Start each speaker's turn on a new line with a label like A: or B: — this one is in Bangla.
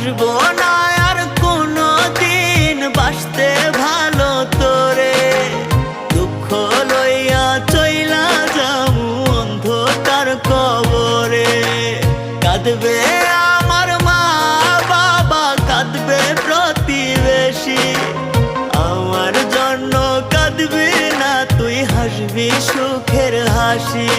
A: বাসবো না আর কোনো দিন, বাসতে ভালো তোরে। দুঃখ লইয়া চইলা যামু অন্ধকার কবরে। কাঁদবে আমার মা বাবা, কাঁদবে প্রতিবেশী, আমার জন্য কাঁদবি না তুই, হাসবি সুখের হাসি।